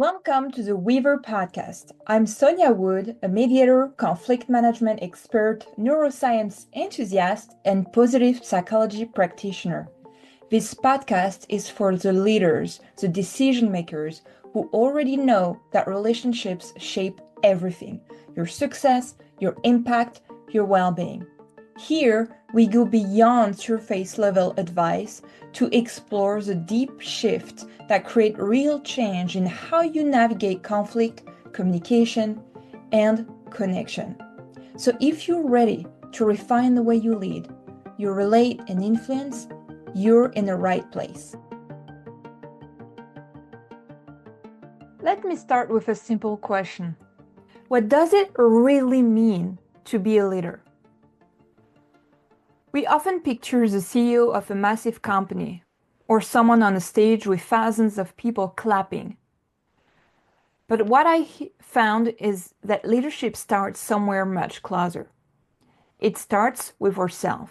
Welcome to the Weaver podcast. I'm Sonja Wood, a mediator, conflict management expert, neuroscience enthusiast, and positive psychology practitioner. This podcast is for the leaders, the decision makers who already know that relationships shape everything: your success, your impact, your well being. Here, we go beyond surface level advice to explore the deep shifts that create real change in how you navigate conflict, communication, and connection. So, if you're ready to refine the way you lead, you relate and influence, you're in the right place. Let me start with a simple question. What does it really mean to be a leader? We often picture the CEO of a massive company or someone on a stage with thousands of people clapping. But what I found is that leadership starts somewhere much closer. It starts with ourselves,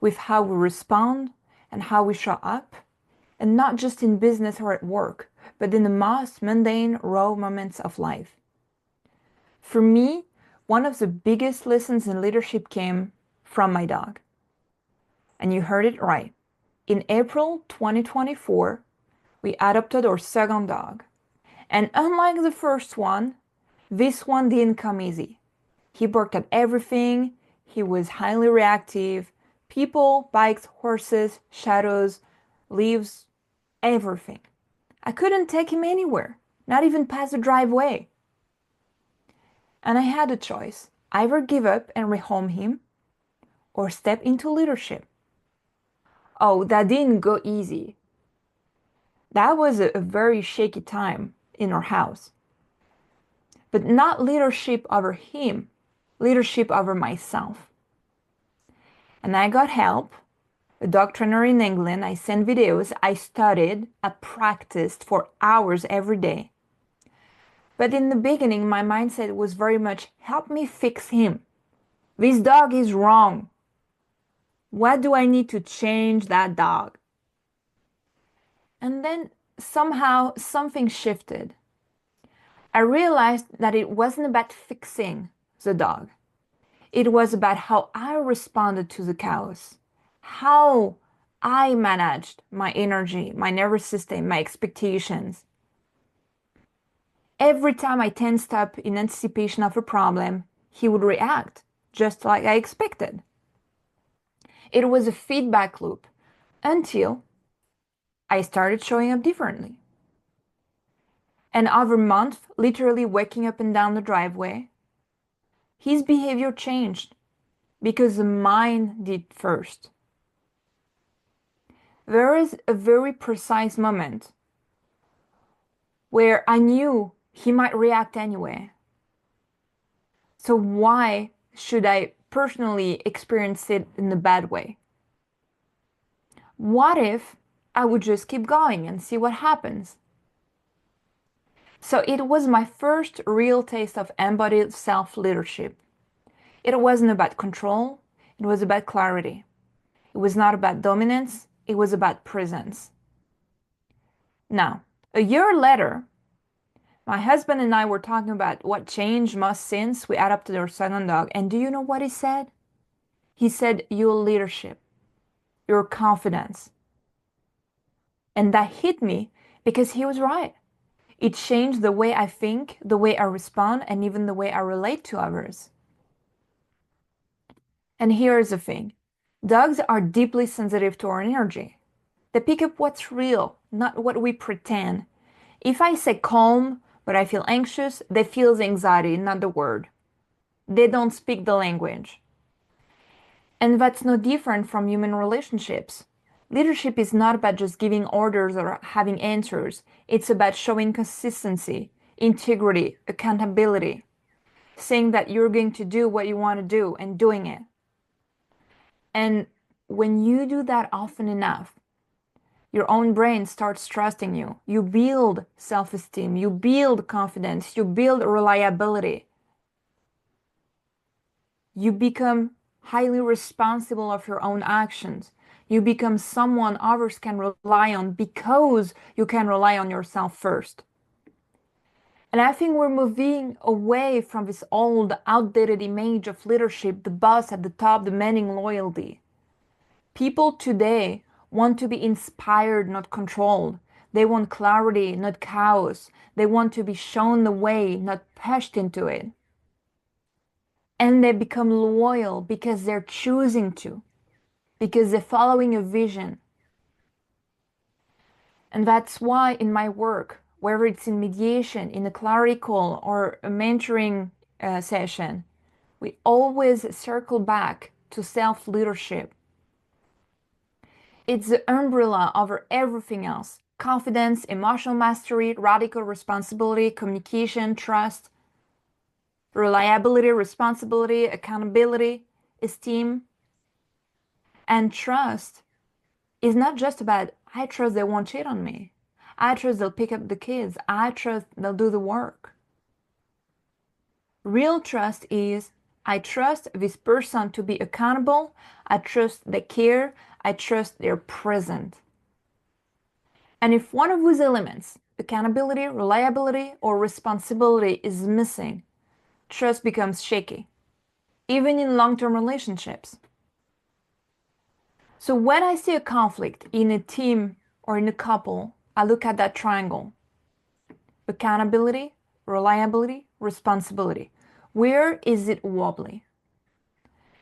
with how we respond and how we show up, and not just in business or at work, but in the most mundane, raw moments of life. For me, one of the biggest lessons in leadership came from my dog. And you heard it right. In April 2024, we adopted our second dog. And unlike the first one, this one didn't come easy. He barked at everything. He was highly reactive. People, bikes, horses, shadows, leaves, everything. I couldn't take him anywhere, not even past the driveway. And I had a choice: either give up and rehome him or step into leadership. Oh, that didn't go easy. That was a very shaky time in our house. But not leadership over him, leadership over myself. And I got help, a dog trainer in England. I sent videos, I studied, I practiced for hours every day. But in the beginning, my mindset was very much, help me fix him. This dog is wrong. What do I need to change that dog? And then somehow something shifted. I realized that it wasn't about fixing the dog. It was about how I responded to the chaos, how I managed my energy, my nervous system, my expectations. Every time I tensed up in anticipation of a problem, he would react just like I expected. It was a feedback loop until I started showing up differently. And over months, literally waking up and down the driveway, his behavior changed because mine did first. There is a very precise moment where I knew he might react anyway. So why should I personally experience it in a bad way? What if I would just keep going and see what happens? So it was my first real taste of embodied self-leadership. It wasn't about control, it was about clarity. It was not about dominance, it was about presence. Now, a year later, my husband and I were talking about what changed most since we adopted our second dog. And do you know what he said? He said, your leadership, your confidence. And that hit me because he was right. It changed the way I think, the way I respond, and even the way I relate to others. And here's the thing. Dogs are deeply sensitive to our energy. They pick up what's real, not what we pretend. If I say calm, but I feel anxious, they feel the anxiety, not the word. They don't speak the language. And that's no different from human relationships. Leadership is not about just giving orders or having answers. It's about showing consistency, integrity, accountability, saying that you're going to do what you want to do and doing it. And when you do that often enough, your own brain starts trusting you. You build self-esteem, you build confidence, you build reliability. You become highly responsible of your own actions. You become someone others can rely on because you can rely on yourself first. And I think we're moving away from this old, outdated image of leadership, the boss at the top demanding loyalty. People today want to be inspired, not controlled. They want clarity, not chaos. They want to be shown the way, not pushed into it. And they become loyal because they're choosing to, because they're following a vision. And that's why in my work, whether it's in mediation, in a clarity call, or a mentoring session, we always circle back to self-leadership. It's the umbrella over everything else: confidence, emotional mastery, radical responsibility, communication, trust, reliability, responsibility, accountability, esteem. And trust is not just about, I trust they won't cheat on me. I trust they'll pick up the kids. I trust they'll do the work. Real trust is, I trust this person to be accountable. I trust they care. I trust they're present. And if one of those elements, accountability, reliability, or responsibility, is missing, trust becomes shaky, even in long-term relationships. So when I see a conflict in a team or in a couple, I look at that triangle: accountability, reliability, responsibility. Where is it wobbly?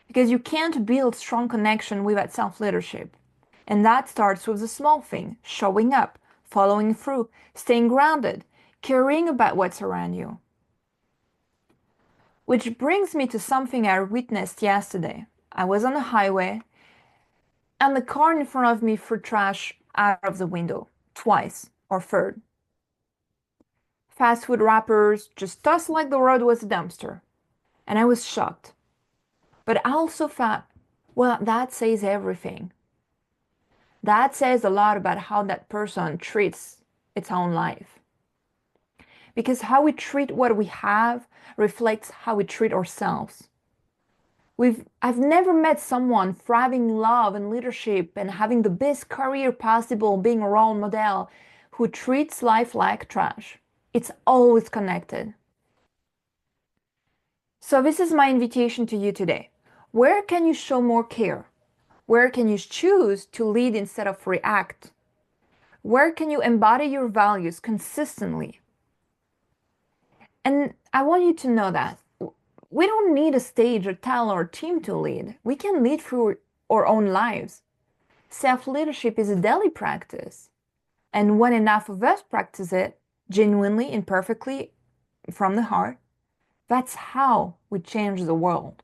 Because you can't build strong connection without self-leadership. And that starts with the small thing: showing up, following through, staying grounded, caring about what's around you. Which brings me to something I witnessed yesterday. I was on the highway, and the car in front of me threw trash out of the window, twice or third. Fast food wrappers just tossed like the road was a dumpster. And I was shocked. But I also thought, well, that says everything. That says a lot about how that person treats its own life. Because how we treat what we have reflects how we treat ourselves. I've never met someone thriving in love and leadership and having the best career possible, being a role model, who treats life like trash. It's always connected. So this is my invitation to you today. Where can you show more care? Where can you choose to lead instead of react? Where can you embody your values consistently? And I want you to know that we don't need a stage, a talent, or team to lead. We can lead through our own lives. Self-leadership is a daily practice. And when enough of us practice it, genuinely, imperfectly, from the heart, that's how we change the world.